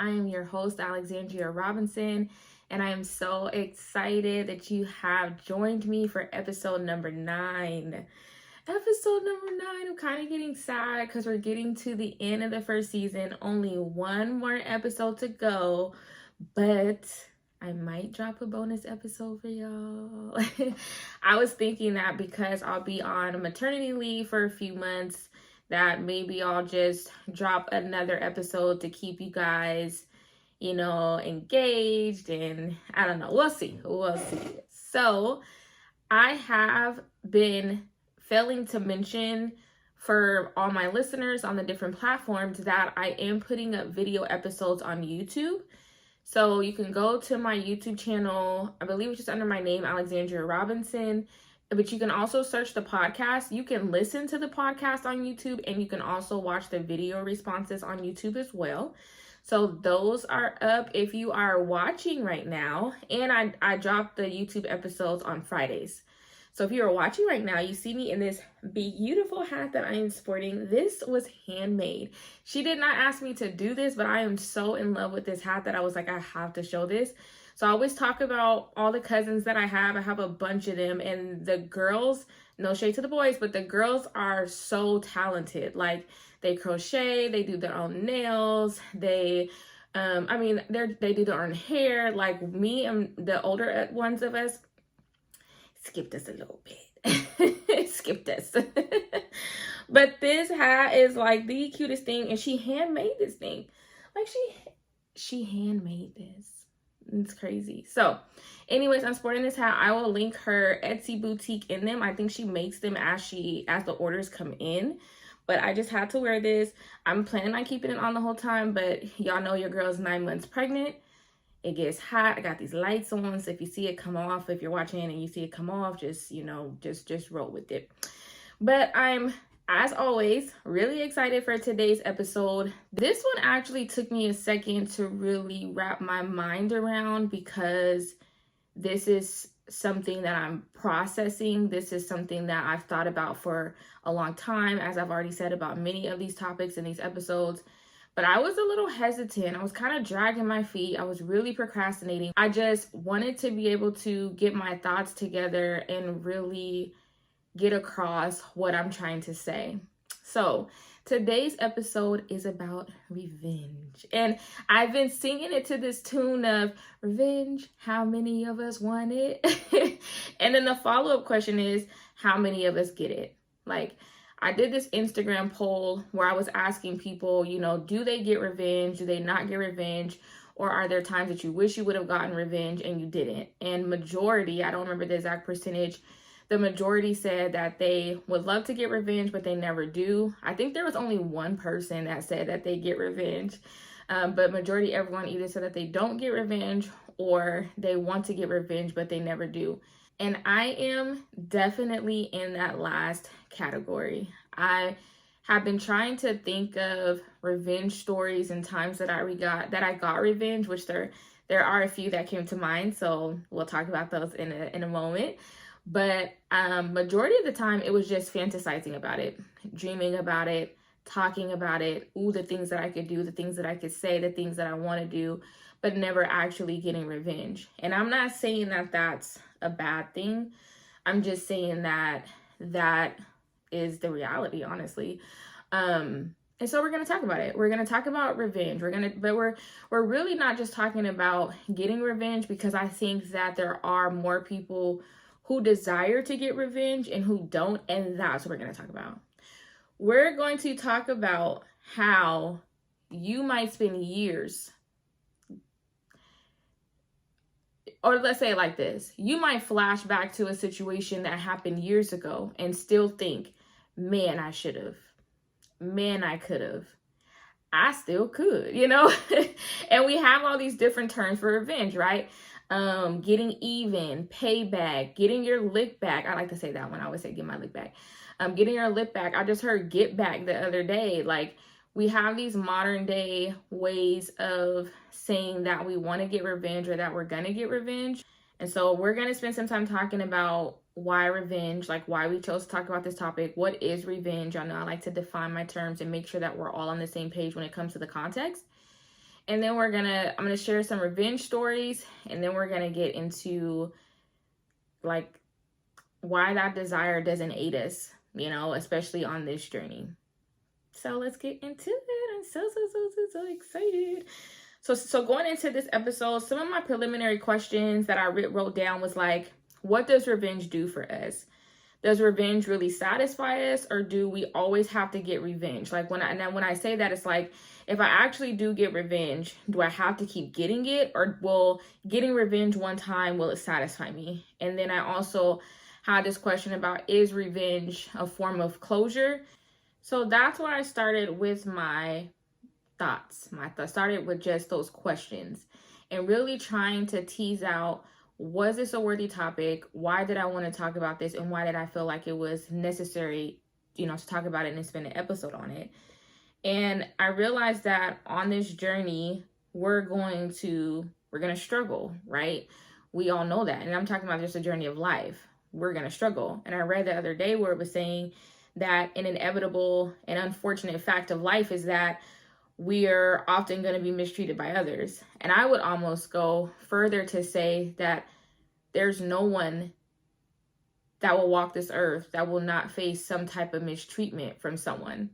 I am your host, Alexandria Robinson, and I am so excited that you have joined me for episode number 9. Episode number 9, I'm kind of getting sad because we're getting to the end of the first season. Only one more episode to go, but I might drop a bonus episode for y'all. I was thinking that because I'll be on maternity leave for a few months, that maybe I'll just drop another episode to keep you guys, engaged, and I don't know. We'll see. So I have been failing to mention for all my listeners on the different platforms that I am putting up video episodes on YouTube. So you can go to my YouTube channel. I believe it's just under my name, Alexandria Robinson. But you can also search the podcast. You can listen to the podcast on YouTube, and you can also watch the video responses on YouTube as well. So those are up if you are watching right now. And I drop the YouTube episodes on Fridays. So if you are watching right now, you see me in this beautiful hat that I am sporting. This was handmade. She did not ask me to do this, but I am so in love with this hat that I was like, I have to show this. So I always talk about all the cousins that I have. I have a bunch of them, and the girls, no shade to the boys, but the girls are so talented. Like, they crochet, they do their own nails, they do their own hair. Like me and the older ones of us, skipped us a little bit. Skipped us. But this hat is like the cutest thing, and she handmade this thing. Like she handmade this. It's crazy. So anyways, I'm sporting this hat. I will link her Etsy boutique in them. I think she makes them as the orders come in. But I just had to wear this. I'm planning on keeping it on the whole time, but y'all know your girl's 9 months pregnant. It gets hot. I got these lights on, so if you see it come off, if you're watching and you see it come off, just roll with it. But I'm, as always, really excited for today's episode. This one actually took me a second to really wrap my mind around, because this is something that I'm processing. This is something that I've thought about for a long time, as I've already said about many of these topics in these episodes. But I was a little hesitant. I was kind of dragging my feet. I was really procrastinating. I just wanted to be able to get my thoughts together and really get across what I'm trying to say. So today's episode is about revenge. And I've been singing it to this tune of revenge. How many of us want it? And then the follow-up question is, how many of us get it? Like, I did this Instagram poll where I was asking people, do they get revenge? Do they not get revenge? Or are there times that you wish you would have gotten revenge and you didn't? And majority, I don't remember the exact percentage, the majority said that they would love to get revenge, but they never do. I think there was only one person that said that they get revenge. But majority, everyone either said that they don't get revenge or they want to get revenge, but they never do. And I am definitely in that last category. I have been trying to think of revenge stories and times that I got revenge, which there are a few that came to mind. So we'll talk about those in a moment. But majority of the time, it was just fantasizing about it, dreaming about it, talking about it. Ooh, the things that I could do, the things that I could say, the things that I want to do, but never actually getting revenge. And I'm not saying that that's a bad thing. I'm just saying that is the reality, honestly. And so we're going to talk about it. We're going to talk about revenge. But we're really not just talking about getting revenge, because I think that there are more people who desire to get revenge and who don't. And that's what we're going to talk about. We're going to talk about how you might spend years, or let's say it like this. You might flash back to a situation that happened years ago and still think, man, I should have. Man, I could have. I still could, And we have all these different terms for revenge, right? Getting even, payback, getting your lick back. I like to say that one. I always say get my lick back. Getting your lick back. I just heard get back the other day. Like, we have these modern day ways of saying that we want to get revenge or that we're going to get revenge. And so we're going to spend some time talking about why revenge, like why we chose to talk about this topic. What is revenge? I know I like to define my terms and make sure that we're all on the same page when it comes to the context. And then I'm gonna share some revenge stories, and then we're gonna get into like why that desire doesn't aid us, especially on this journey. So let's get into it. I'm so excited. So going into this episode, some of my preliminary questions that I wrote down was like, what does revenge do for us? Does revenge really satisfy us, or do we always have to get revenge? Like when I say that, it's like, if I actually do get revenge, do I have to keep getting it, or will getting revenge one time, will it satisfy me? And then I also had this question about, is revenge a form of closure? So that's where I started with my thoughts. I started with just those questions and really trying to tease out, was this a worthy topic? Why did I want to talk about this? And why did I feel like it was necessary, to talk about it and spend an episode on it? And I realized that on this journey, we're going to struggle, right? We all know that. And I'm talking about just a journey of life. We're going to struggle. And I read the other day where it was saying that an inevitable and unfortunate fact of life is that we are often going to be mistreated by others. And I would almost go further to say that there's no one that will walk this earth that will not face some type of mistreatment from someone.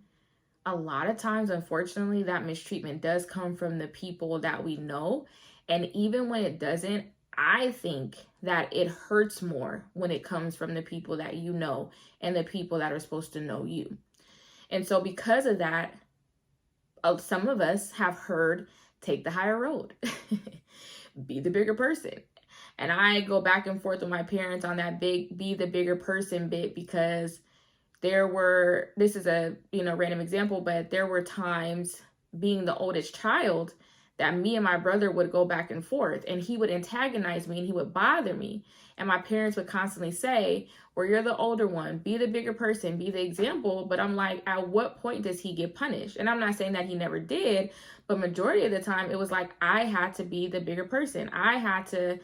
A lot of times, unfortunately, that mistreatment does come from the people that we know. And even when it doesn't, I think that it hurts more when it comes from the people that you know and the people that are supposed to know you. And so because of that, some of us have heard, take the higher road, be the bigger person. And I go back and forth with my parents on that be the bigger person bit, because this is a, random example, but there were times being the oldest child that me and my brother would go back and forth, and he would antagonize me and he would bother me. And my parents would constantly say, well, you're the older one, be the bigger person, be the example. But I'm like, at what point does he get punished? And I'm not saying that he never did, but majority of the time it was like, I had to be the bigger person. I had to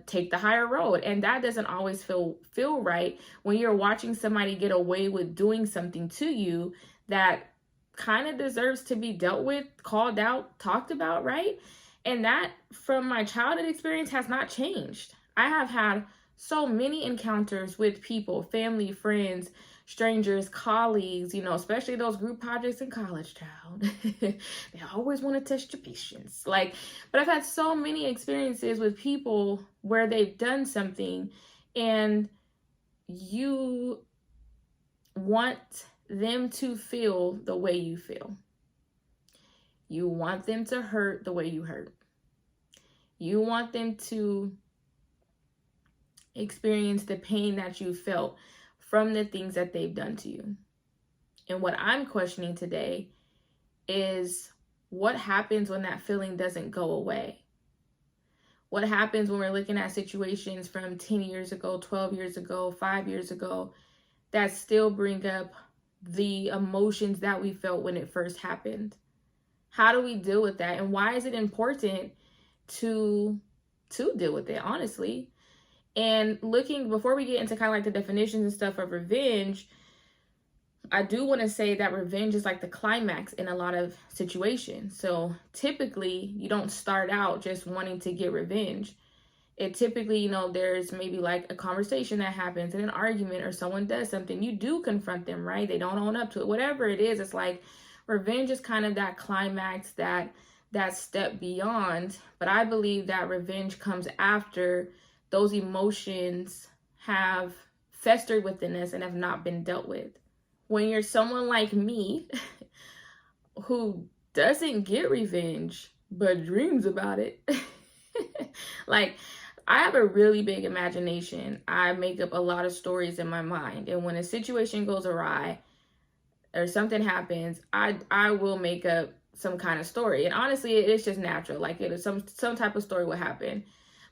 take the higher road. And that doesn't always feel right when you're watching somebody get away with doing something to you that kind of deserves to be dealt with, called out, talked about, right? And that, from my childhood experience, has not changed. I have had so many encounters with people, family, friends, strangers, colleagues, especially those group projects in college, child. They always want to test your patience. But I've had so many experiences with people where they've done something and you want them to feel the way you feel. You want them to hurt the way you hurt. You want them to experience the pain that you felt from the things that they've done to you. And what I'm questioning today is, what happens when that feeling doesn't go away? What happens when we're looking at situations from 10 years ago, 12 years ago, 5 years ago, that still bring up the emotions that we felt when it first happened? How do we deal with that? And why is it important to deal with it, honestly? And before we get into kind of like the definitions and stuff of revenge, I do want to say that revenge is like the climax in a lot of situations. So typically you don't start out just wanting to get revenge. It typically, there's maybe like a conversation that happens in an argument, or someone does something. You do confront them, right? They don't own up to it. Whatever it is, it's like revenge is kind of that climax, that step beyond. But I believe that revenge comes after those emotions have festered within us and have not been dealt with. When you're someone like me who doesn't get revenge but dreams about it, I have a really big imagination. I make up a lot of stories in my mind. And when a situation goes awry or something happens, I will make up some kind of story. And honestly, it's just natural. Some type of story will happen.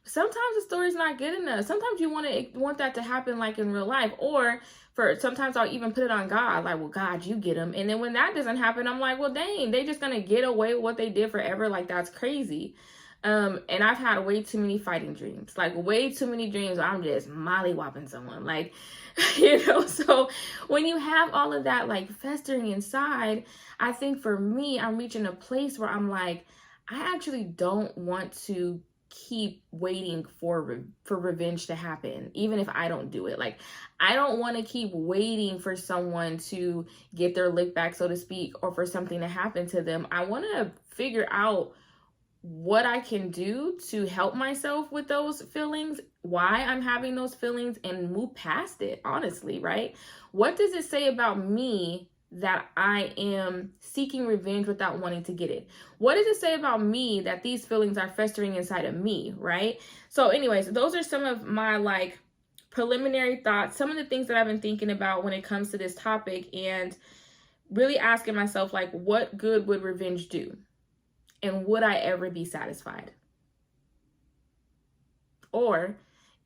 But sometimes the story's not good enough. Sometimes you want that to happen like in real life. Or sometimes I'll even put it on God. Like, well, God, you get them. And then when that doesn't happen, I'm like, well, dang, they just going to get away with what they did forever. Like, that's crazy. And I've had way too many fighting dreams, like way too many dreams where I'm just mollywhopping someone, like, so when you have all of that like festering inside, I think for me, I'm reaching a place where I'm like, I actually don't want to keep waiting for revenge to happen, even if I don't do it. Like, I don't want to keep waiting for someone to get their lick back, so to speak, or for something to happen to them. I want to figure out what I can do to help myself with those feelings, why I'm having those feelings, and move past it, honestly, right? What does it say about me that I am seeking revenge without wanting to get it? What does it say about me that these feelings are festering inside of me, right? So anyways, those are some of my like preliminary thoughts, some of the things that I've been thinking about when it comes to this topic, and really asking myself, like, what good would revenge do? And would I ever be satisfied? Or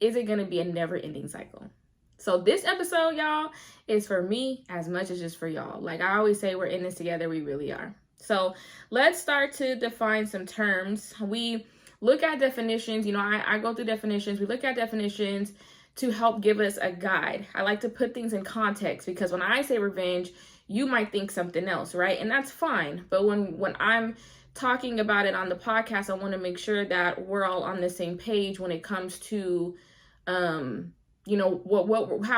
is it going to be a never-ending cycle? So this episode, y'all, is for me as much as just for y'all. Like I always say, we're in this together. We really are. So let's start to define some terms. We look at definitions. I go through definitions. We look at definitions to help give us a guide. I like to put things in context, because when I say revenge, you might think something else, right? And that's fine. But when I'm talking about it on the podcast, I want to make sure that we're all on the same page when it comes to, how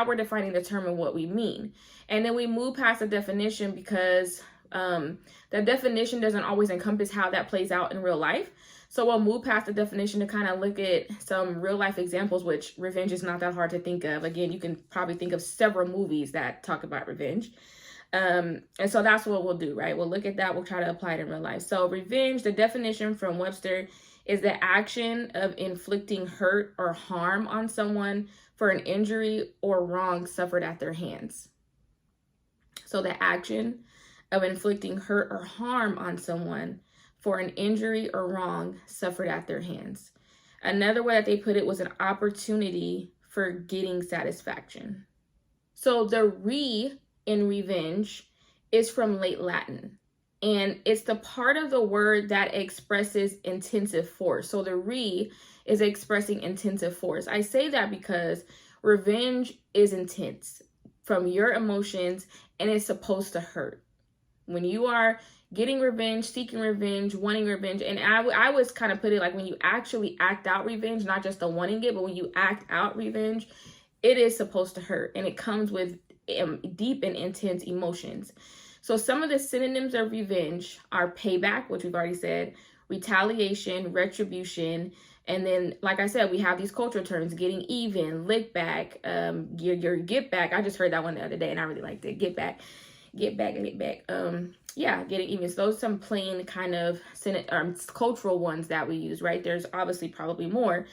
we're defining the term and what we mean. And then we move past the definition, because the definition doesn't always encompass how that plays out in real life. So we'll move past the definition to kind of look at some real life examples, which revenge is not that hard to think of. Again, you can probably think of several movies that talk about revenge. And so that's what we'll do, right? We'll look at that. We'll try to apply it in real life. So revenge, the definition from Webster, is the action of inflicting hurt or harm on someone for an injury or wrong suffered at their hands. So the action of inflicting hurt or harm on someone for an injury or wrong suffered at their hands. Another way that they put it was an opportunity for getting satisfaction. So the in revenge is from late Latin, and it's the part of the word that expresses intensive force. So the is expressing intensive force. I say that because revenge is intense from your emotions, and it's supposed to hurt. When you are getting revenge, seeking revenge, wanting revenge, and I was kind of put it like when you actually act out revenge, not just the wanting it, but when you act out revenge, it is supposed to hurt, and it comes with deep and intense emotions. So some of the synonyms of revenge are payback, which we've already said, retaliation, retribution, and then, like I said, we have these cultural terms: getting even, lick back, your get back. I just heard that one the other day, and I really liked it. Get back, lick back. Getting even. So those are some plain kind of cultural ones that we use, right? There's obviously probably more.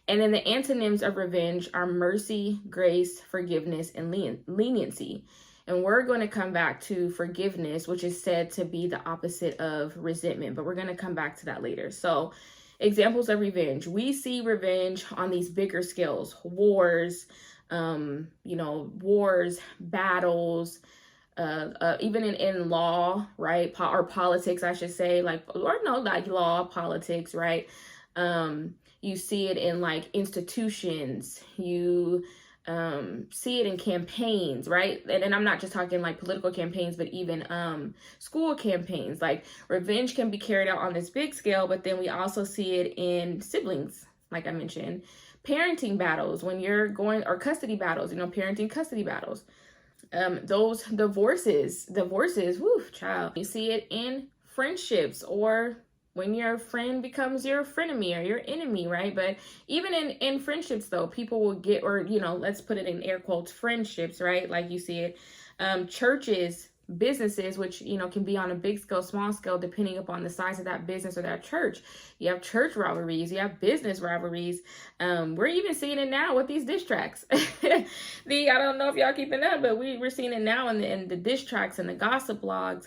And then the antonyms of revenge are mercy, grace, forgiveness, and leniency. And we're going to come back to forgiveness, which is said to be the opposite of resentment, but we're going to come back to that later. So examples of revenge. We see revenge on these bigger scales: wars, battles, even in law, right? Or politics, I should say, like law, politics, right? You see it in like institutions. You see it in campaigns, right? And I'm not just talking like political campaigns, but even school campaigns. Like revenge can be carried out on this big scale, but then we also see it in siblings, like I mentioned, parenting battles when you're going, or custody battles, parenting custody battles. Those divorces, woo, child. You see it in friendships, or when your friend becomes your frenemy or your enemy, right? But even in friendships, though, people will get, or, let's put it in air quotes, friendships, right? Like you see it, churches, businesses, which, can be on a big scale, small scale, depending upon the size of that business or that church. You have church rivalries, you have business rivalries. We're even seeing it now with these diss tracks. I don't know if y'all keeping up, but we're seeing it now in the diss tracks and the gossip blogs.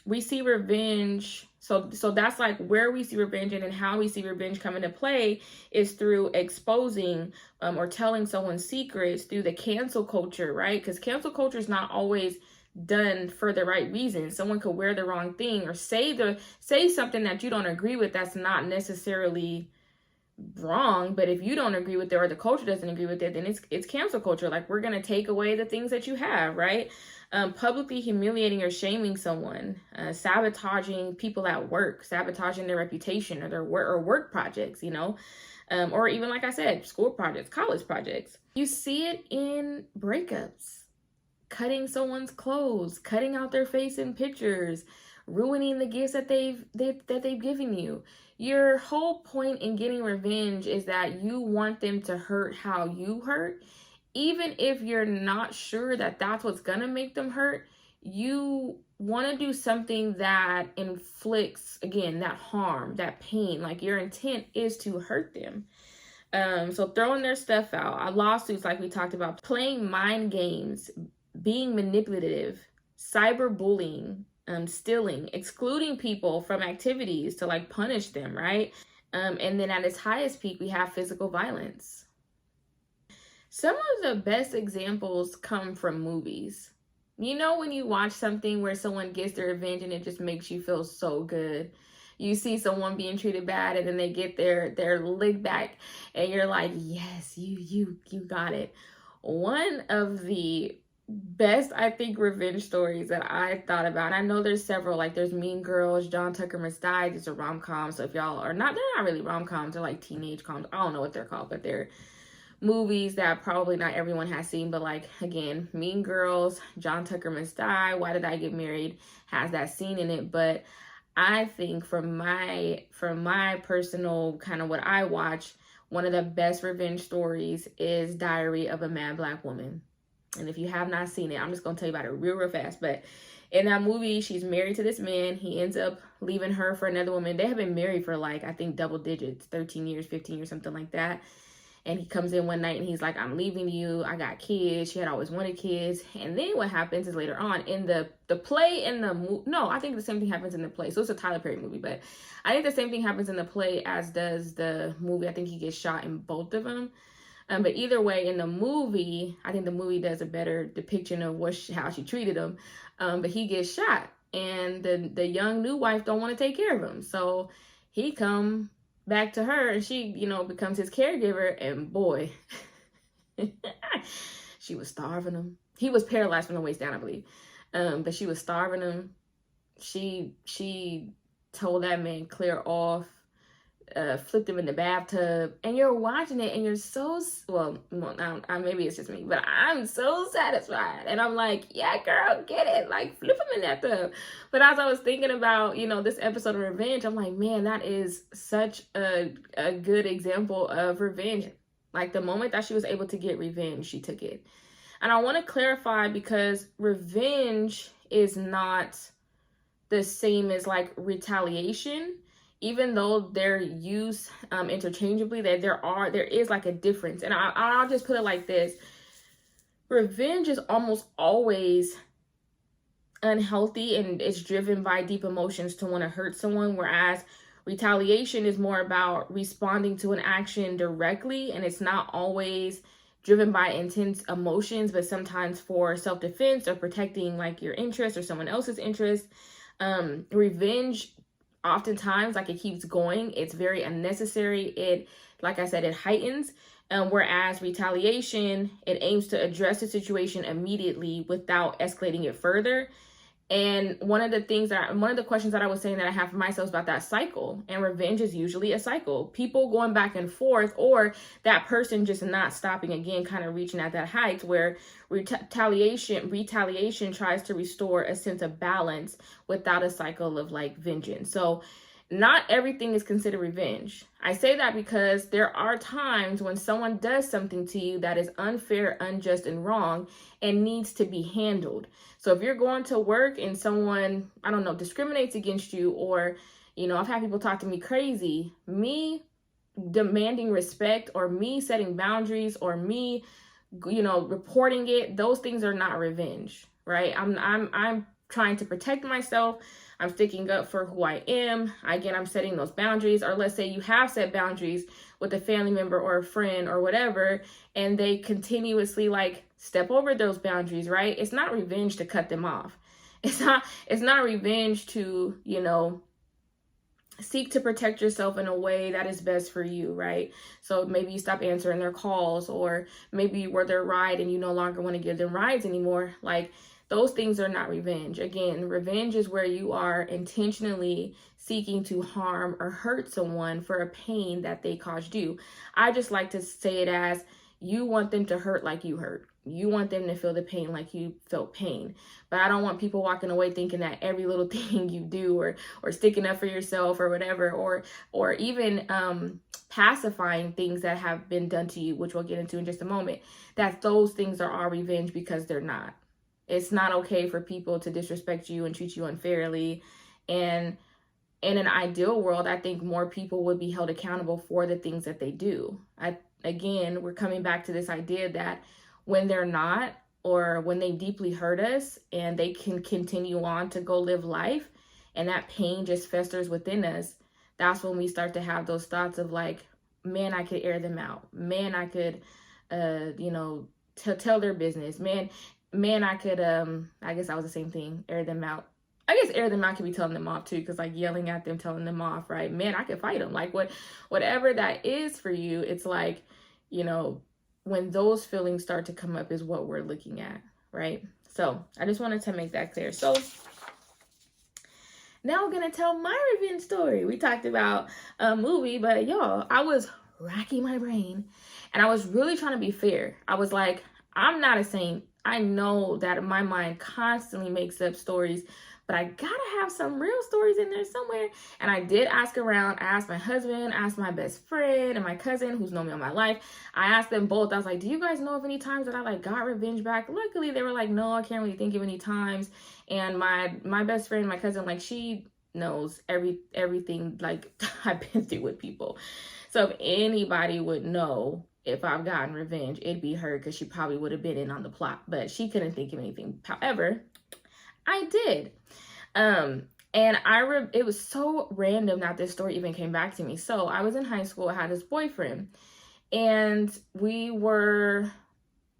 We see revenge. So that's like where we see revenge, and how we see revenge come into play is through exposing or telling someone's secrets through the cancel culture, right? Because cancel culture is not always done for the right reason. Someone could wear the wrong thing or say something that you don't agree with that's not necessarily wrong, but if you don't agree with it or the culture doesn't agree with it, then it's cancel culture. Like, we're going to take away the things that you have, right? Publicly humiliating or shaming someone, sabotaging people at work, sabotaging their reputation or their work projects, or even, like I said, school projects, college projects. You see it in breakups, cutting someone's clothes, cutting out their face in pictures, ruining the gifts that they've given you. Your whole point in getting revenge is that you want them to hurt how you hurt. Even if you're not sure that that's what's gonna make them hurt, you want to do something that inflicts, again, that harm, that pain. Like, your intent is to hurt them. So throwing their stuff out, lawsuits like we talked about, playing mind games, being manipulative, cyberbullying, stealing, excluding people from activities to like punish them, right? And then at its highest peak, we have physical violence. Some of the best examples come from movies. When you watch something where someone gets their revenge and it just makes you feel so good. You see someone being treated bad and then they get their lick back and you're like, yes, you got it. One of the best, I think, revenge stories that I thought about, I know there's several, like there's Mean Girls, John Tucker Must Die. These are rom-coms. So if y'all are not, they're not really rom-coms, they're like teenage coms. I don't know what they're called, but they're movies that probably not everyone has seen. But like, again, Mean Girls, John Tucker Must Die, Why Did I Get Married has that scene in it. But I think from my personal kind of what I watch, one of the best revenge stories is Diary of a Mad Black Woman. And if you have not seen it, I'm just going to tell you about it real fast. But in that movie, she's married to this man. He ends up leaving her for another woman. They have been married for like, I think, double digits, 13 years, 15 years, something like that. And he comes in one night and he's like, I'm leaving you. I got kids. She had always wanted kids. And then what happens is later on in the play and the movie. No, I think the same thing happens in the play. So it's a Tyler Perry movie, but I think the same thing happens in the play as does the movie. I think he gets shot in both of them. But either way, in the movie, I think the movie does a better depiction of how she treated him. But he gets shot, and the young new wife don't want to take care of him. So he come back to her, and she, becomes his caregiver. And boy, she was starving him. He was paralyzed from the waist down, I believe. But she was starving him. She told that man clear off. Flipped him in the bathtub, and you're watching it and you're so, maybe it's just me, but I'm so satisfied. And I'm like, yeah, girl, get it, like flip him in that tub. But as I was thinking about, this episode of revenge, I'm like, man, that is such a good example of revenge. Like, the moment that she was able to get revenge, she took it. And I want to clarify, because revenge is not the same as like retaliation. Even though they're used interchangeably, there is like a difference. And I'll just put it like this. Revenge is almost always unhealthy, and it's driven by deep emotions to want to hurt someone, whereas retaliation is more about responding to an action directly, and it's not always driven by intense emotions, but sometimes for self-defense or protecting like your interest or someone else's interest. Revenge, oftentimes, like, it keeps going. It's very unnecessary. It, like I said, it heightens. Whereas retaliation, it aims to address the situation immediately without escalating it further. And one of the questions that I was saying that I have for myself is about that cycle. And revenge is usually a cycle. People going back and forth, or that person just not stopping, again, kind of reaching at that height where retaliation tries to restore a sense of balance without a cycle of like vengeance. So not everything is considered revenge. I say that because there are times when someone does something to you that is unfair, unjust, and wrong and needs to be handled. So if you're going to work and someone, I don't know, discriminates against you, or, I've had people talk to me crazy, me demanding respect, or me setting boundaries, or me, reporting it, those things are not revenge, right? I'm trying to protect myself. I'm sticking up for who I am. Again, I'm setting those boundaries. Or let's say you have set boundaries with a family member or a friend or whatever, and they continuously like step over those boundaries, right? It's not revenge to cut them off. It's not revenge to, you know, seek to protect yourself in a way that is best for you, right? So maybe you stop answering their calls, or maybe you were their ride and you no longer want to give them rides anymore. Like, those things are not revenge. Again, revenge is where you are intentionally seeking to harm or hurt someone for a pain that they caused you. I just like to say it as, you want them to hurt like you hurt. You want them to feel the pain like you felt pain. But I don't want people walking away thinking that every little thing you do, or sticking up for yourself or whatever, or even pacifying things that have been done to you, which we'll get into in just a moment, that those things are all revenge, because they're not. It's not okay for people to disrespect you and treat you unfairly. And in an ideal world, I think more people would be held accountable for the things that they do. Again, we're coming back to this idea that when they're not, or when they deeply hurt us and they can continue on to go live life, and that pain just festers within us, that's when we start to have those thoughts of like, man, I could air them out. Man, I could, tell their business. Man, I could, I guess that was the same thing, air them out. I guess air them out could be telling them off too, because like yelling at them, telling them off, right? Man, I could fight them. Like whatever that is for you, it's like, you know, when those feelings start to come up is what we're looking at, right? So I just wanted to make that clear. So now I'm going to tell my revenge story. We talked about a movie, but y'all, I was racking my brain and I was really trying to be fair. I was like, I'm not a saint. I know that my mind constantly makes up stories, but I gotta have some real stories in there somewhere. And I did ask around. I asked my husband, asked my best friend, and my cousin, who's known me all my life. I asked them both. I was like, do you guys know of any times that I like got revenge back? Luckily, they were like, no, I can't really think of any times. And my best friend, my cousin, like, she knows everything like I've been through with people. So if anybody would know if I've gotten revenge, it'd be her, because she probably would have been in on the plot, but she couldn't think of anything. However, I did. And it was so random that this story even came back to me. So I was in high school, I had this boyfriend, and we were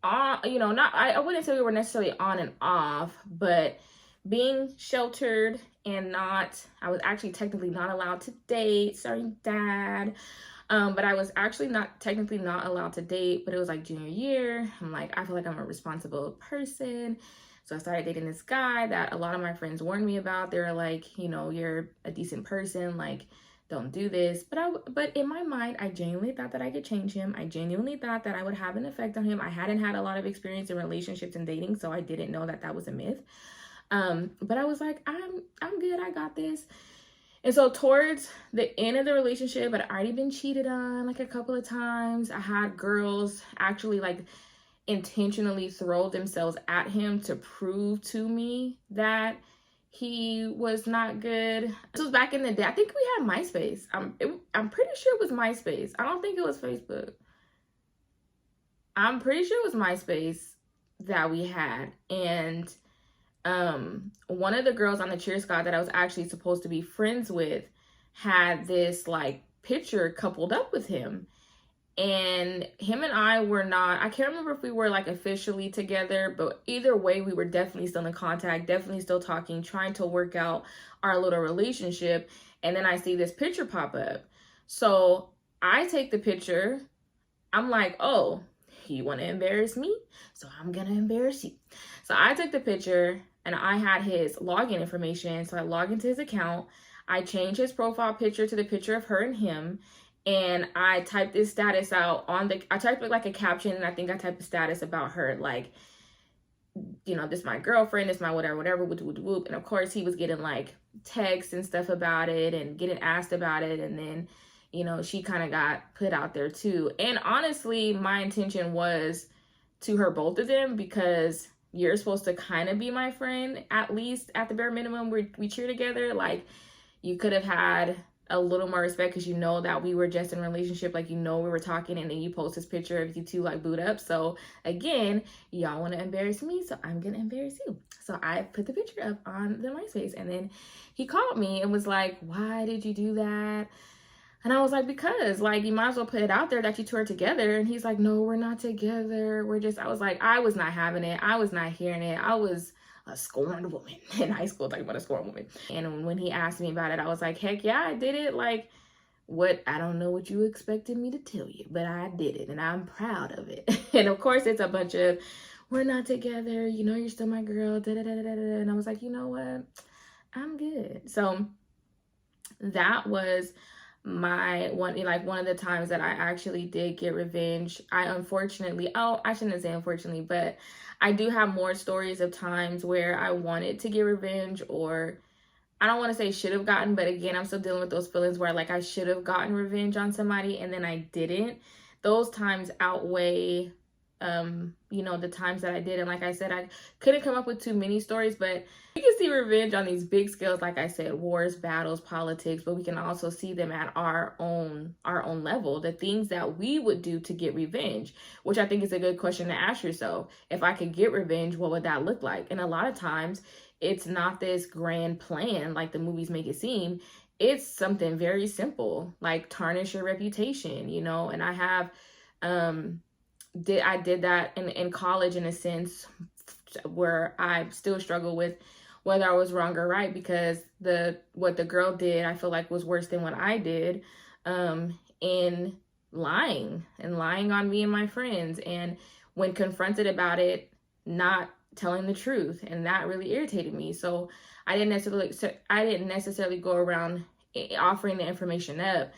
on, I wouldn't say we were necessarily on and off, but being sheltered and I was actually technically not allowed to date. Sorry, Dad. But I was actually technically not allowed to date, but it was like junior year. I'm like, I feel like I'm a responsible person. So I started dating this guy that a lot of my friends warned me about. They were like, you're a decent person, like, don't do this. But in my mind, I genuinely thought that I could change him. I genuinely thought that I would have an effect on him. I hadn't had a lot of experience in relationships and dating, so I didn't know that that was a myth. But I was like, I'm good. I got this. And so towards the end of the relationship, I'd already been cheated on like a couple of times. I had girls actually like intentionally throw themselves at him to prove to me that he was not good. This was back in the day. I think we had MySpace. I'm pretty sure it was MySpace. I don't think it was Facebook. I'm pretty sure it was MySpace that we had. And one of the girls on the cheer squad that I was actually supposed to be friends with had this like picture coupled up with him, and him and I were not, I can't remember if we were like officially together, but either way we were definitely still in contact, definitely still talking, trying to work out our little relationship. And then I see this picture pop up, so I take the picture. I'm like, oh, you want to embarrass me, so I'm gonna embarrass you. So I took the picture and I had his login information. So I log into his account. I changed his profile picture to the picture of her and him. And I typed this status out I typed like a caption, and I think I typed a status about her, like, this is my girlfriend, this is my whatever, whoop. And of course he was getting like texts and stuff about it and getting asked about it. And then, she kind of got put out there too. And honestly, my intention was to hurt both of them, because you're supposed to kind of be my friend, at least at the bare minimum. We cheer together. Like, you could have had a little more respect because you know that we were just in a relationship, like, you know, we were talking, and then you post this picture of you two like booed up. So again, y'all want to embarrass me, so I'm gonna embarrass you. So I put the picture up on the MySpace, and then he called me and was like, why did you do that? And I was like, because, like, you might as well put it out there that you two are together. And he's like, no, we're not together. I was like, I was not having it. I was not hearing it. I was a scorned woman in high school, talking about a scorned woman. And when he asked me about it, I was like, heck yeah, I did it. Like, what? I don't know what you expected me to tell you, but I did it, and I'm proud of it. And of course, it's a bunch of, we're not together. You know, you're still my girl. Da, da, da, da, da. And I was like, you know what? I'm good. So that was my one of the times that I actually did get revenge. I shouldn't say unfortunately, but I do have more stories of times where I wanted to get revenge, or I don't want to say should have gotten, but again, I'm still dealing with those feelings where, like, I should have gotten revenge on somebody and then I didn't. Those times outweigh the times that I did. And like I said, I couldn't come up with too many stories, but you can see revenge on these big scales, like I said, wars, battles, politics, but we can also see them at our own level, the things that we would do to get revenge, which I think is a good question to ask yourself. If I could get revenge, what would that look like? And a lot of times it's not this grand plan like the movies make it seem. It's something very simple, like tarnish your reputation, and I have I did that in college, in a sense, where I still struggle with whether I was wrong or right, because what the girl did, I feel like, was worse than what I did, in lying on me and my friends, and when confronted about it, not telling the truth, and that really irritated me. So I didn't necessarily go around offering the information up.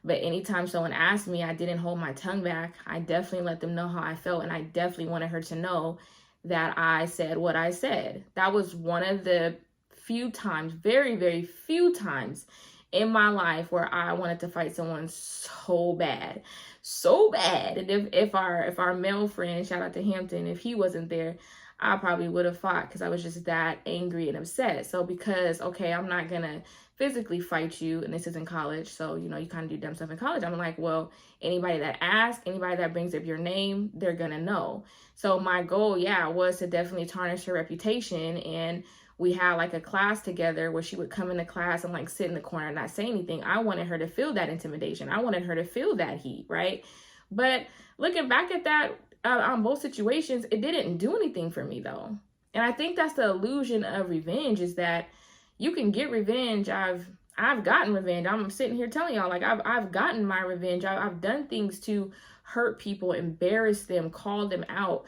But anytime someone asked me, I didn't hold my tongue back. I definitely let them know how I felt. And I definitely wanted her to know that I said what I said. That was one of the few times, very, very few times in my life where I wanted to fight someone so bad. So bad. And if our male friend, shout out to Hampton, if he wasn't there, I probably would have fought, because I was just that angry and upset. So because, okay, I'm not going to physically fight you, and this is in college, so you kind of do dumb stuff in college. I'm like, well, anybody that asks, anybody that brings up your name, they're gonna know. So my goal, was to definitely tarnish her reputation. And we had like a class together where she would come into class and like sit in the corner and not say anything. I wanted her to feel that intimidation. I wanted her to feel that heat, right? But looking back at that, on both situations, it didn't do anything for me though. And I think that's the illusion of revenge, is that you can get revenge. I've gotten revenge. I'm sitting here telling y'all, like, I've gotten my revenge. I've done things to hurt people, embarrass them, call them out.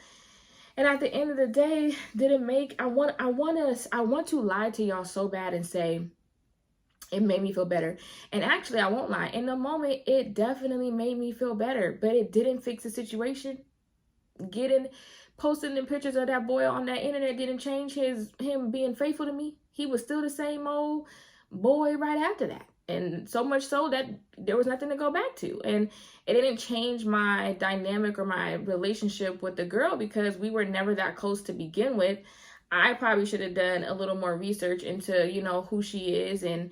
And at the end of the day, I want to lie to y'all so bad and say it made me feel better. And actually, I won't lie. In the moment, it definitely made me feel better, but it didn't fix the situation. Posting them pictures of that boy on that internet didn't change him being faithful to me. He was still the same old boy right after that. And so much so that there was nothing to go back to. And it didn't change my dynamic or my relationship with the girl, because we were never that close to begin with. I probably should have done a little more research into, who she is and,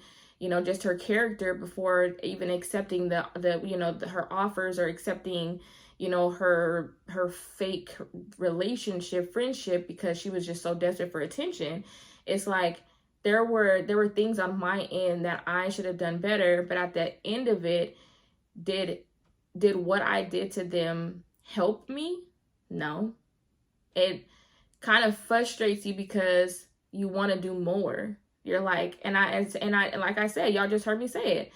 just her character before even accepting her offers, or accepting her fake relationship, friendship, because she was just so desperate for attention. It's like there were things on my end that I should have done better, but at the end of it, did what I did to them help me? No. It kind of frustrates you because you want to do more. You're like, and I like I said, y'all just heard me say it,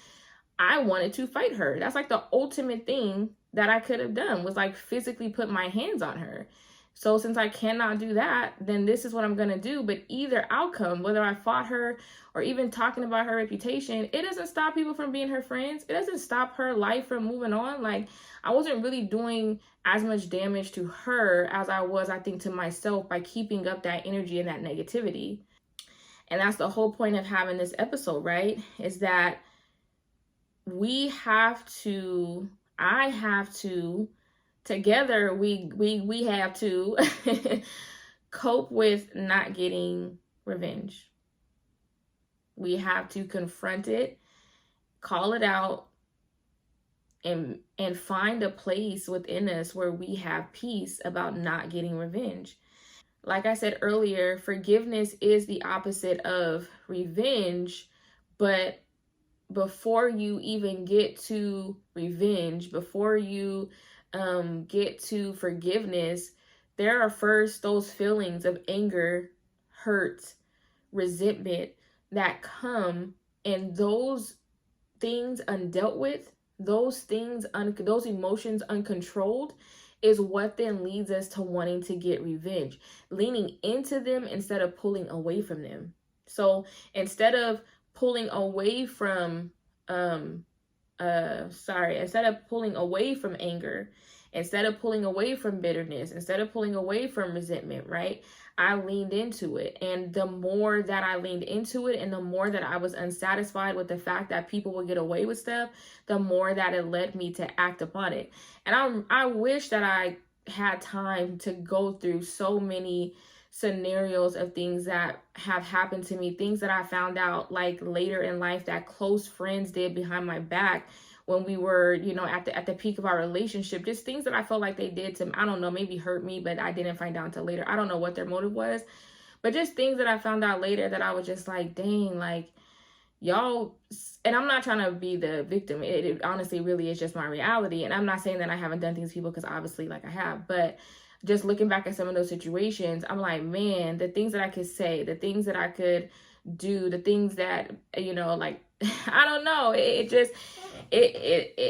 I wanted to fight her. That's like the ultimate thing that I could have done, was like physically put my hands on her. So since I cannot do that, then this is what I'm going to do. But either outcome, whether I fought her or even talking about her reputation, it doesn't stop people from being her friends. It doesn't stop her life from moving on. Like, I wasn't really doing as much damage to her as I was, I think, to myself by keeping up that energy and that negativity. And that's the whole point of having this episode, right? Is that I have to, together, we have to cope with not getting revenge. We have to confront it call it out, and find a place within us where we have peace about not getting revenge. Like I said earlier, forgiveness is the opposite of revenge, but before you even get to revenge, before you get to forgiveness, there are first those feelings of anger, hurt, resentment that come, and those things undealt with, those things, those emotions uncontrolled, is what then leads us to wanting to get revenge, leaning into them instead of pulling away from them. So instead of pulling away from instead of pulling away from anger, instead of pulling away from bitterness, instead of pulling away from resentment, right? I leaned into it. And the more that I leaned into it, and the more that I was unsatisfied with the fact that people would get away with stuff, the more that it led me to act upon it. And I wish that I had time to go through so many scenarios of things that have happened to me, things that I found out like later in life that close friends did behind my back when we were, at the peak of our relationship, just things that I felt like they did to, I don't know, maybe hurt me, but I didn't find out until later. I don't know what their motive was, but just things that I found out later that I was just like, dang, like, y'all. And I'm not trying to be the victim. It honestly really is just my reality. And I'm not saying that I haven't done things to people, because obviously, like, I have, but just looking back at some of those situations, I'm like, man, the things that I could say, the things that I could do, the things that, like, I don't know.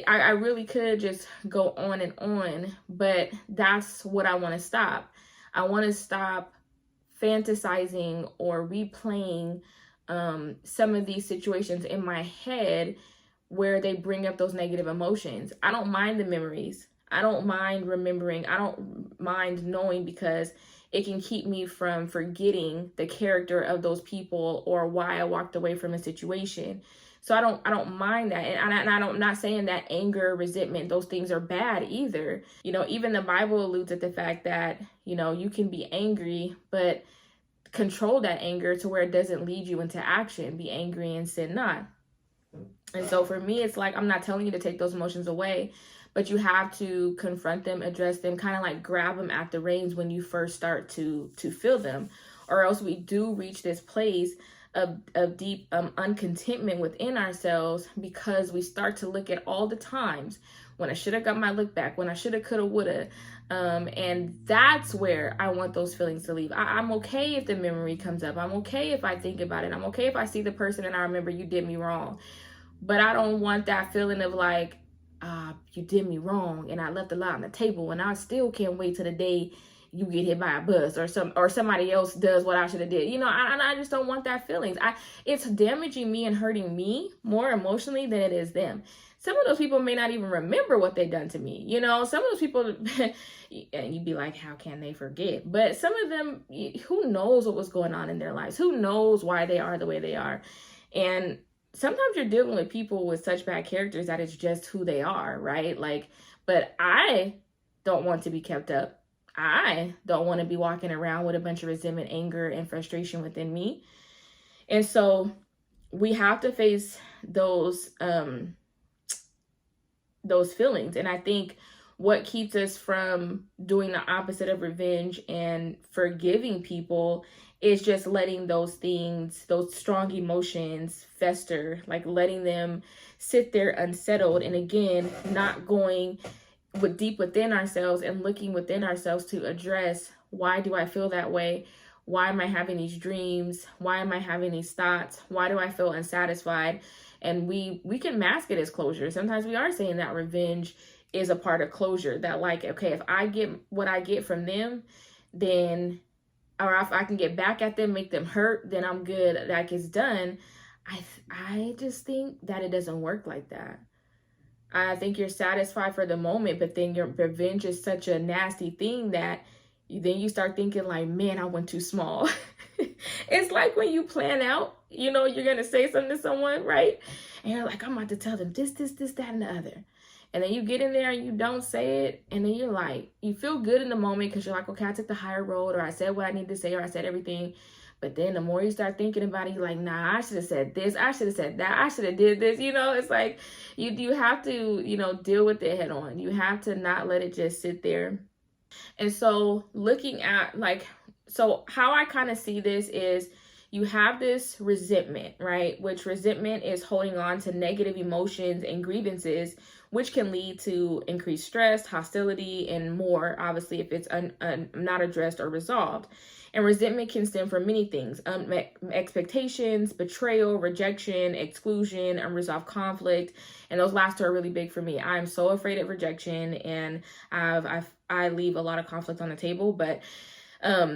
I really could just go on and on, but that's what I want to stop. I want to stop fantasizing or replaying some of these situations in my head where they bring up those negative emotions. I don't mind the memories. I don't mind remembering. I don't mind knowing, because it can keep me from forgetting the character of those people or why I walked away from a situation. So I don't mind that. I'm not saying that anger, resentment, those things are bad either. Even the Bible alludes at the fact that, you can be angry, but control that anger to where it doesn't lead you into action. Be angry and sin not. And so for me, it's like, I'm not telling you to take those emotions away, but you have to confront them, address them, kind of like grab them at the reins when you first start to feel them, or else we do reach this place of deep uncontentment within ourselves, because we start to look at all the times when I should have got my look back, when I should have, coulda, woulda. And that's where I want those feelings to leave. I'm okay if the memory comes up. I'm okay if I think about it. I'm okay if I see the person and I remember you did me wrong. But I don't want that feeling of like, you did me wrong and I left a lot on the table and I still can't wait till the day you get hit by a bus or somebody else does what I should have did. I just don't want that feelings. It's damaging me and hurting me more emotionally than it is them. Some of those people may not even remember what they done to me. Some of those people, and you'd be like, how can they forget? But some of them, who knows what was going on in their lives? Who knows why they are the way they are? And sometimes you're dealing with people with such bad characters that it's just who they are, right? Like, but I don't want to be kept up. I don't want to be walking around with a bunch of resentment, anger, and frustration within me. And so we have to face those feelings. And I think what keeps us from doing the opposite of revenge and forgiving people is just letting those things, those strong emotions fester, like letting them sit there unsettled. And again, not going deep within ourselves and looking within ourselves to address, why do I feel that way? Why am I having these dreams? Why am I having these thoughts? Why do I feel unsatisfied? And we can mask it as closure. Sometimes we are saying that revenge is a part of closure, that like, okay, if I get what I get from them, then, or if I can get back at them, make them hurt, then I'm good, like it's done. I just think that it doesn't work like that. I think you're satisfied for the moment, but then your revenge is such a nasty thing that then you start thinking like, man, I went too small. It's like when you plan out, you're going to say something to someone, right? And you're like, I'm about to tell them this, that, and the other. And then you get in there and you don't say it. And then you're like, you feel good in the moment because you're like, okay, I took the higher road, or I said what I need to say, or I said everything. But then the more you start thinking about it, you're like, nah, I should have said this, I should have said that, I should have did this. It's like you have to, deal with it head on. You have to not let it just sit there. And so looking at so how I kind of see this is you have this resentment, right? Which resentment is holding on to negative emotions and grievances, which can lead to increased stress, hostility, and more, obviously, if it's not addressed or resolved. And resentment can stem from many things: expectations, betrayal, rejection, exclusion, unresolved conflict. And those last two are really big for me. I'm so afraid of rejection, and I leave a lot of conflict on the table, but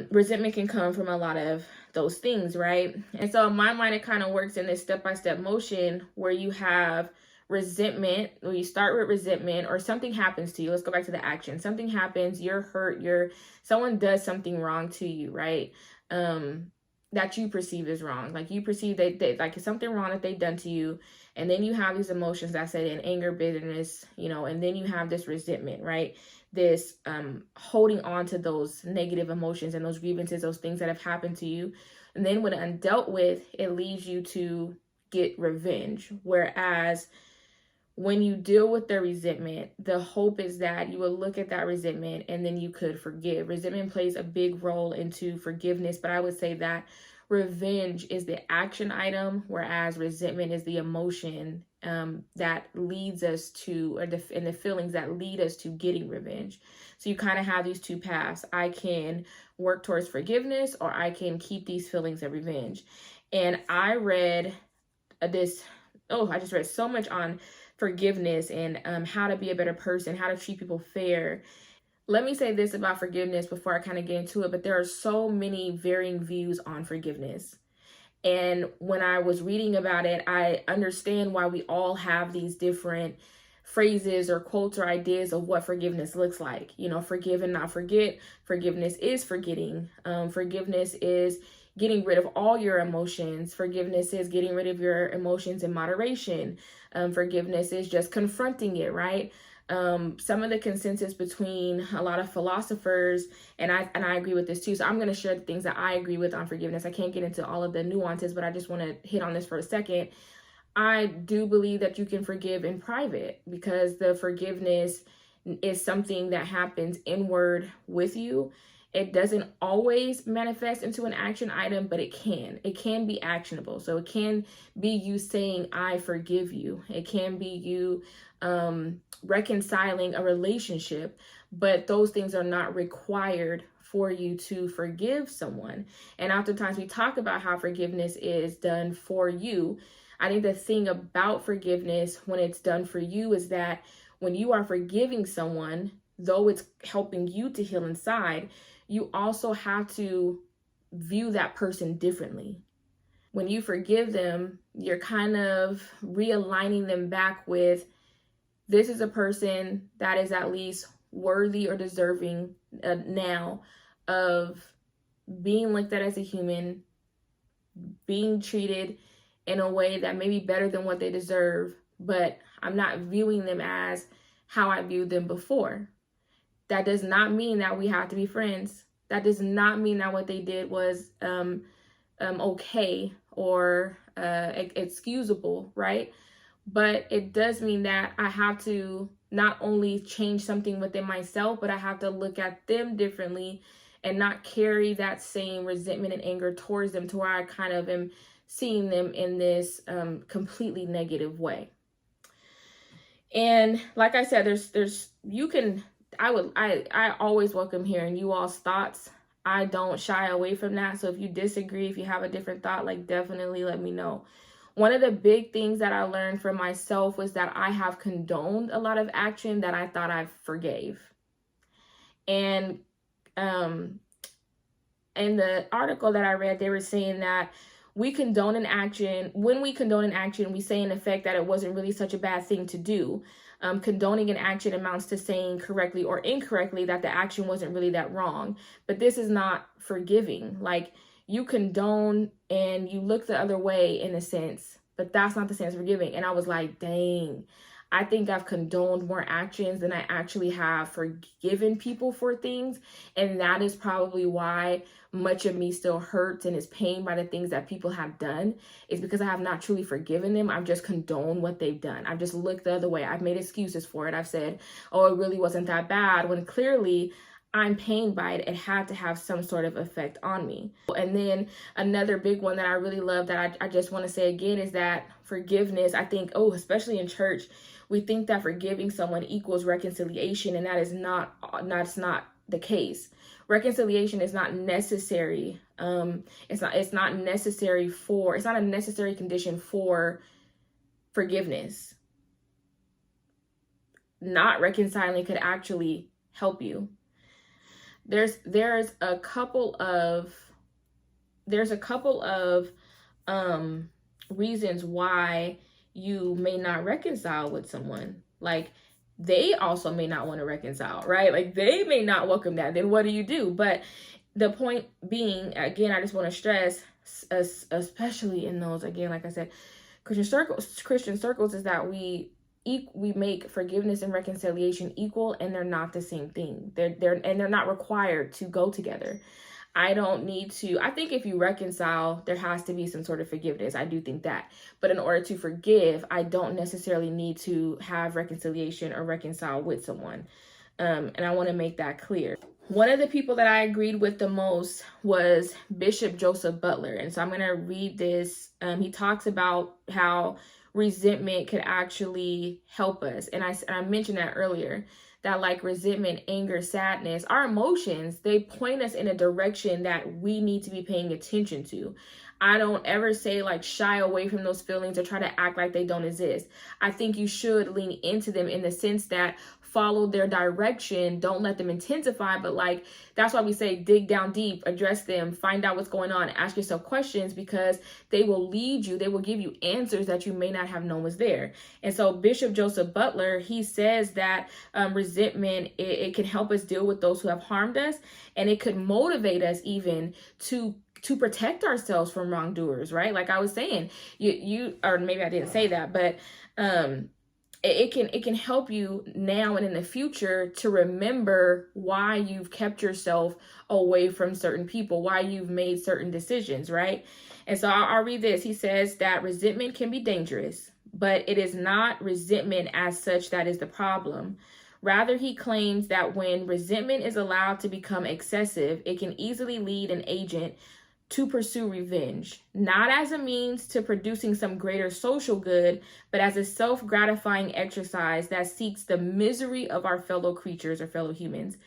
resentment can come from a lot of those things, right? And so in my mind, it kind of works in this step-by-step motion where you have resentment, where you start with resentment, or something happens to you. Let's go back to the action. Something happens, you're hurt, someone does something wrong to you, right? That you perceive as wrong. Like you perceive that like it's something wrong that they've done to you. And then you have these emotions that say in anger, bitterness, and then you have this resentment, right? This holding on to those negative emotions and those grievances, those things that have happened to you. And then when undealt with, it leads you to get revenge. Whereas when you deal with the resentment, the hope is that you will look at that resentment and then you could forgive. Resentment plays a big role into forgiveness, but I would say that revenge is the action item, whereas resentment is the emotion that leads us to, and the feelings that lead us to getting revenge. So you kind of have these two paths. I can work towards forgiveness, or I can keep these feelings of revenge. And I read I just read so much on forgiveness and how to be a better person, how to treat people fair. Let me say this about forgiveness before I kind of get into it, but there are so many varying views on forgiveness. And when I was reading about it, I understand why we all have these different phrases or quotes or ideas of what forgiveness looks like. Forgive and not forget. Forgiveness is forgetting. Forgiveness is getting rid of all your emotions. Forgiveness is getting rid of your emotions in moderation. Forgiveness is just confronting it, right? Some of the consensus between a lot of philosophers, and I agree with this too. So I'm going to share the things that I agree with on forgiveness. I can't get into all of the nuances, but I just want to hit on this for a second. I do believe that you can forgive in private, because the forgiveness is something that happens inward with you. It doesn't always manifest into an action item, but it can be actionable. So it can be you saying, I forgive you. It can be you reconciling a relationship, but those things are not required for you to forgive someone. And oftentimes we talk about how forgiveness is done for you. I think the thing about forgiveness when it's done for you is that when you are forgiving someone, though it's helping you to heal inside, you also have to view that person differently. When you forgive them, you're kind of realigning them back with, this is a person that is at least worthy or deserving now of being looked at as a human, being treated in a way that may be better than what they deserve, but I'm not viewing them as how I viewed them before. That does not mean that we have to be friends. That does not mean that what they did was okay or excusable, right? But it does mean that I have to not only change something within myself, but I have to look at them differently and not carry that same resentment and anger towards them to where I kind of am seeing them in this completely negative way. And like I said, I always welcome hearing you all's thoughts. I don't shy away from that. So if you disagree, if you have a different thought, definitely let me know. One of the big things that I learned for myself was that I have condoned a lot of action that I thought I forgave. And in the article that I read, they were saying that when we condone an action, we say in effect that it wasn't really such a bad thing to do. Condoning an action amounts to saying correctly or incorrectly that the action wasn't really that wrong. But this is not forgiving. You condone and you look the other way in a sense, but that's not the sense of forgiving. And I was like, dang, I think I've condoned more actions than I actually have forgiven people for things. And that is probably why much of me still hurts and is pained by the things that people have done, is because I have not truly forgiven them. I've just condoned what they've done. I've just looked the other way. I've made excuses for it. I've said, oh, it really wasn't that bad, when clearly I'm pained by it. It had to have some sort of effect on me. And then another big one that I really love that I just want to say again is that forgiveness, I think, especially in church, we think that forgiving someone equals reconciliation, and that is that's not the case. Reconciliation is not necessary. It's not a necessary condition for forgiveness. Not reconciling could actually help you. There's a couple of reasons why you may not reconcile with someone. Like, they also may not want to reconcile, right? Like, they may not welcome that. Then what do? But the point being, again, I just want to stress, especially in those, again, like I said, Christian circles, is that we make forgiveness and reconciliation equal, and they're not the same thing. They're not required to go together. I think if you reconcile, there has to be some sort of forgiveness. I do think that. But in order to forgive, I don't necessarily need to have reconciliation or reconcile with someone. And I want to make that clear. One of the people that I agreed with the most was Bishop Joseph Butler. And so I'm going to read this. He talks about how resentment could actually help us. And I mentioned that earlier, that like resentment, anger, sadness, our emotions, they point us in a direction that we need to be paying attention to. I don't ever say like shy away from those feelings or try to act like they don't exist. I think you should lean into them in the sense that follow their direction. Don't let them intensify, but like, that's why we say dig down deep, address them, find out what's going on, ask yourself questions, because they will lead you. They will give you answers that you may not have known was there. And so Bishop Joseph Butler, he says that resentment, it can help us deal with those who have harmed us, and it could motivate us even to protect ourselves from wrongdoers, right? Like I was saying, you or maybe I didn't say that, but it can help you now and in the future to remember why you've kept yourself away from certain people, why you've made certain decisions, right? And so I'll read this. He says that resentment can be dangerous, but it is not resentment as such that is the problem. Rather, he claims that when resentment is allowed to become excessive, it can easily lead an agent to pursue revenge, not as a means to producing some greater social good, but as a self-gratifying exercise that seeks the misery of our fellow creatures or fellow humans.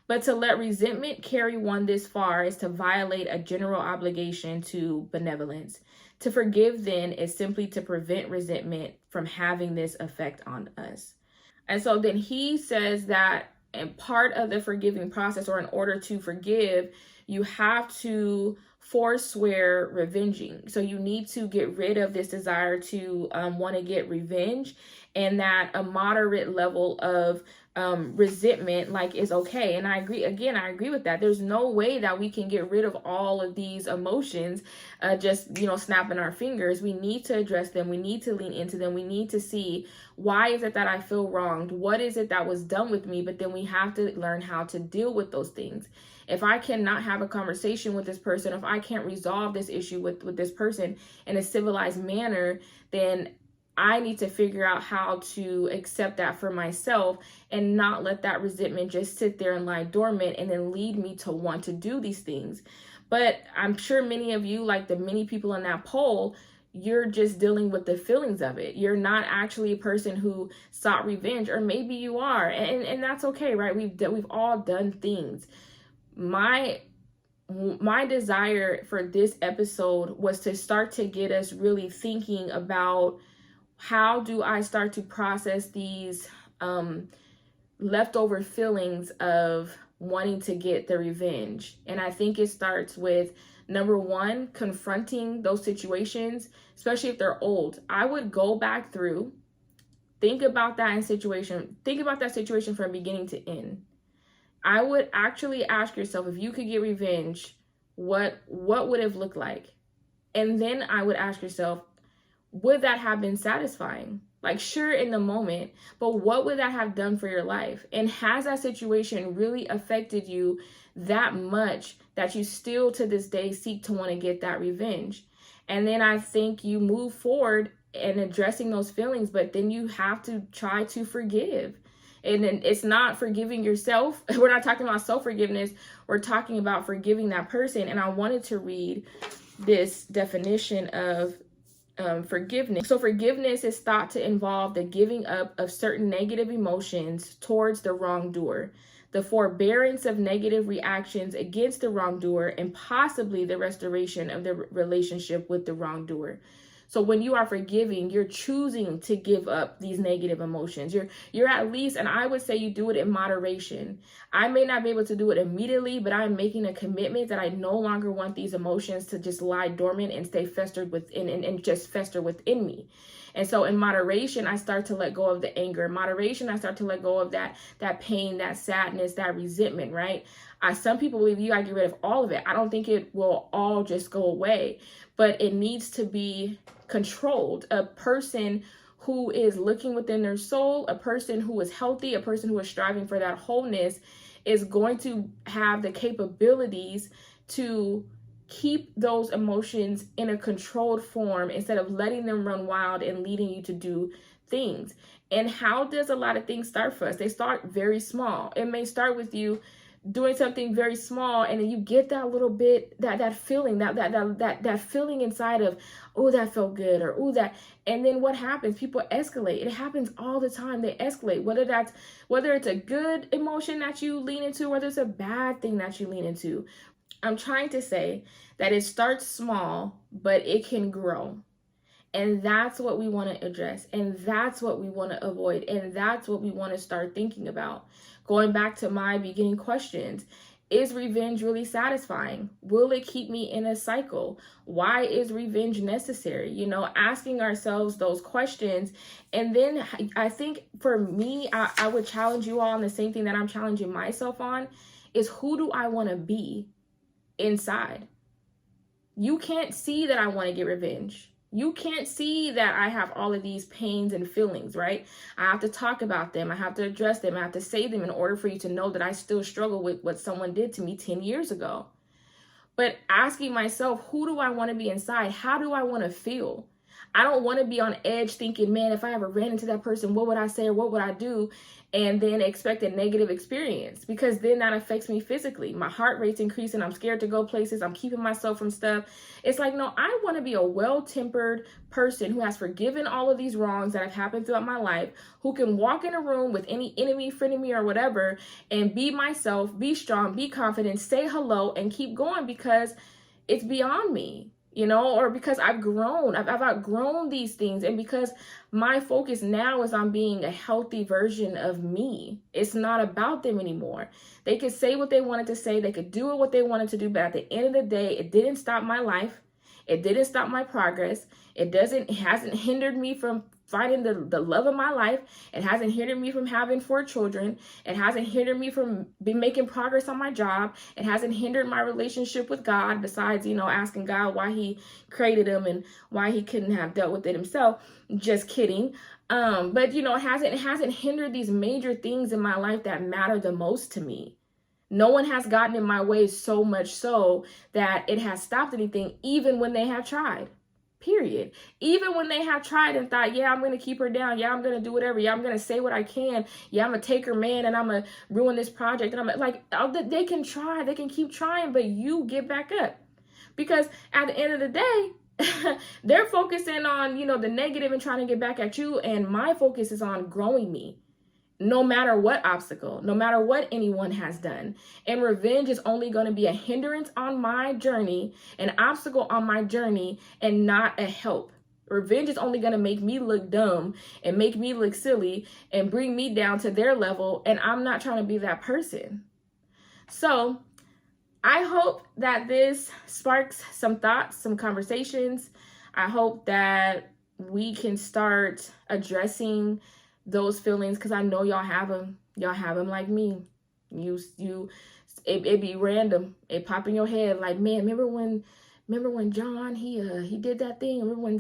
But to let resentment carry one this far is to violate a general obligation to benevolence. To forgive, then, is simply to prevent resentment from having this effect on us. And so then he says that in part of the forgiving process, or in order to forgive, you have to forswear revenging. So you need to get rid of this desire to want to get revenge, and that a moderate level of resentment like is okay. And I agree with that. There's no way that we can get rid of all of these emotions just snapping our fingers. We need to address them. We need to lean into them. We need to see, why is it that I feel wronged? What is it that was done with me? But then we have to learn how to deal with those things. If I cannot have a conversation with this person, if I can't resolve this issue with this person in a civilized manner, then I need to figure out how to accept that for myself and not let that resentment just sit there and lie dormant and then lead me to want to do these things. But I'm sure many of you, like the many people in that poll, you're just dealing with the feelings of it. You're not actually a person who sought revenge, or maybe you are, and that's okay, right? We've all done things. My desire for this episode was to start to get us really thinking about, how do I start to process these leftover feelings of wanting to get the revenge? And I think it starts with, number one, confronting those situations, especially if they're old. I would go back through, think about that situation from beginning to end. I would actually ask yourself, if you could get revenge, what would it have looked like? And then I would ask yourself, would that have been satisfying? Like, sure, in the moment, but what would that have done for your life? And has that situation really affected you that much that you still to this day seek to want to get that revenge? And then I think you move forward in addressing those feelings, but then you have to try to forgive. And then it's not forgiving yourself. We're not talking about self-forgiveness. We're talking about forgiving that person. And I wanted to read this definition of forgiveness. So forgiveness is thought to involve the giving up of certain negative emotions towards the wrongdoer, the forbearance of negative reactions against the wrongdoer, and possibly the restoration of the relationship with the wrongdoer. So when you are forgiving, you're choosing to give up these negative emotions. You're at least, and I would say you do it in moderation. I may not be able to do it immediately, but I'm making a commitment that I no longer want these emotions to just lie dormant and stay festered within and just fester within me. And so in moderation, I start to let go of the anger. In moderation, I start to let go of that pain, that sadness, that resentment, right? Some people believe you gotta get rid of all of it. I don't think it will all just go away, but it needs to be controlled. A person who is looking within their soul, a person who is healthy, a person who is striving for that wholeness is going to have the capabilities to keep those emotions in a controlled form instead of letting them run wild and leading you to do things. And how does a lot of things start for us? They start very small. It may start with you doing something very small, and then you get that little bit, that feeling, that feeling inside of, oh, that felt good, or oh, that, and then what happens? People escalate. It happens all the time. They escalate, whether it's a good emotion that you lean into, whether it's a bad thing that you lean into. I'm trying to say that it starts small, but it can grow. And that's what we want to address. And that's what we want to avoid. And that's what we want to start thinking about. Going back to my beginning questions, is revenge really satisfying? Will it keep me in a cycle? Why is revenge necessary? You know, asking ourselves those questions. And then I think for me, I would challenge you all on the same thing that I'm challenging myself on, is who do I want to be inside? You can't see that I want to get revenge. You can't see that I have all of these pains and feelings, right? I have to talk about them. I have to address them. I have to say them in order for you to know that I still struggle with what someone did to me 10 years ago. But asking myself, who do I want to be inside? How do I want to feel? I don't want to be on edge thinking, man, if I ever ran into that person, what would I say or what would I do? And then expect a negative experience, because then that affects me physically. My heart rate's increasing. I'm scared to go places. I'm keeping myself from stuff. It's like, no, I want to be a well-tempered person who has forgiven all of these wrongs that have happened throughout my life, who can walk in a room with any enemy, frenemy, or whatever, and be myself, be strong, be confident, say hello, and keep going, because it's beyond me. You know, or because I've grown, I've outgrown these things. And because my focus now is on being a healthy version of me. It's not about them anymore. They could say what they wanted to say. They could do what they wanted to do. But at the end of the day, it didn't stop my life. It didn't stop my progress. It hasn't hindered me from finding the love of my life. It hasn't hindered me from having 4 children. It hasn't hindered me from making progress on my job. It hasn't hindered my relationship with God, besides, you know, asking God why he created him and why he couldn't have dealt with it himself. Just kidding. But, you know, it hasn't hindered these major things in my life that matter the most to me. No one has gotten in my way so much so that it has stopped anything, even when they have tried. Period. Even when they have tried and thought, yeah, I'm going to keep her down. Yeah, I'm going to do whatever. Yeah, I'm going to say what I can. Yeah, I'm going to take her man and I'm going to ruin this project. And I'm like, they can try. They can keep trying, but you get back up. Because at the end of the day, they're focusing on, you know, the negative and trying to get back at you. And my focus is on growing me. No matter what obstacle, no matter what anyone has done. And revenge is only going to be a hindrance on my journey, an obstacle on my journey, and not a help. Revenge is only going to make me look dumb and make me look silly and bring me down to their level. And I'm not trying to be that person. So I hope that this sparks some thoughts, some conversations. I hope that we can start addressing those feelings, because I know y'all have them. Y'all have them like me. It be random. It pop in your head like, man, remember when remember when John, he did that thing? Remember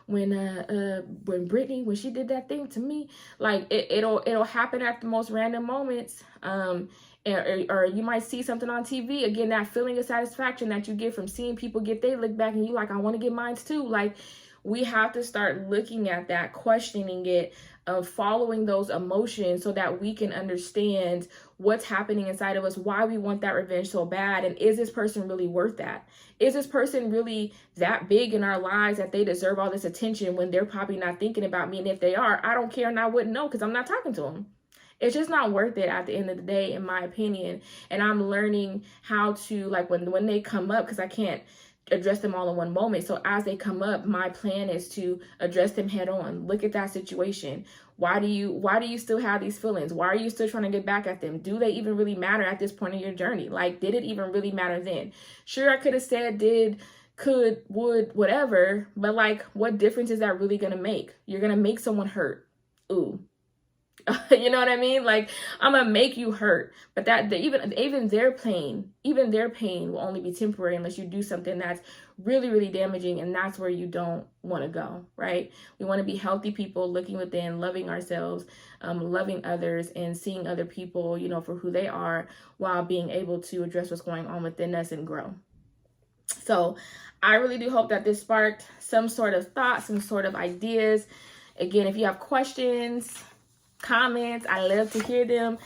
when Brittany, when she did that thing to me? Like, it'll happen at the most random moments. Or you might see something on TV, again, that feeling of satisfaction that you get from seeing people get their lick back, and you like, I want to get mine too. Like, we have to start looking at that, questioning it, following those emotions, so that we can understand what's happening inside of us, why we want that revenge so bad, and is this person really worth that? Is this person really that big in our lives that they deserve all this attention when they're probably not thinking about me? And if they are, I don't care, and I wouldn't know, because I'm not talking to them. It's just not worth it at the end of the day, in my opinion. And I'm learning how to, like, when they come up, because I can't address them all in one moment. So as they come up, my plan is to address them head on. Look at that situation. Why do you still have these feelings? Why are you still trying to get back at them? Do they even really matter at this point in your journey? Like, did it even really matter then? Sure, I could have said, did, could, would, whatever, but like, what difference is that really going to make? You're going to make someone hurt. Ooh. You know what I mean? Like, I'm gonna make you hurt, but even their pain will only be temporary unless you do something that's really, really damaging, and that's where you don't want to go, right? We want to be healthy people, looking within, loving ourselves, loving others, and seeing other people, you know, for who they are, while being able to address what's going on within us and grow. So I really do hope that this sparked some sort of thought, some sort of ideas. Again, if you have questions, comments, I love to hear them.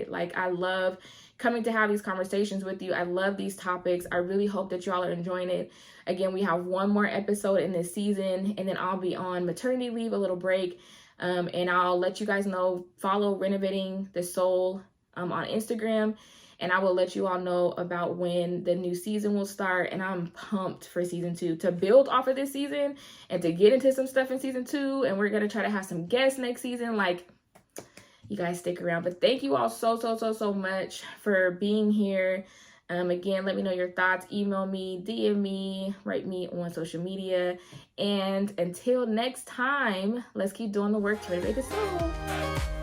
Like, I love coming to have these conversations with you. I love these topics. I really hope that y'all are enjoying it. Again, we have one more episode in this season, and then I'll be on maternity leave, a little break. And I'll let you guys know, follow Renovating the Soul on Instagram, and I will let you all know about when the new season will start. And I'm pumped for season 2 to build off of this season and to get into some stuff in season 2. And we're going to try to have some guests next season. Like, you guys stick around. But thank you all so much for being here. Again, let me know your thoughts. Email me, DM me, write me on social media. And until next time, let's keep doing the work to renovate the soul.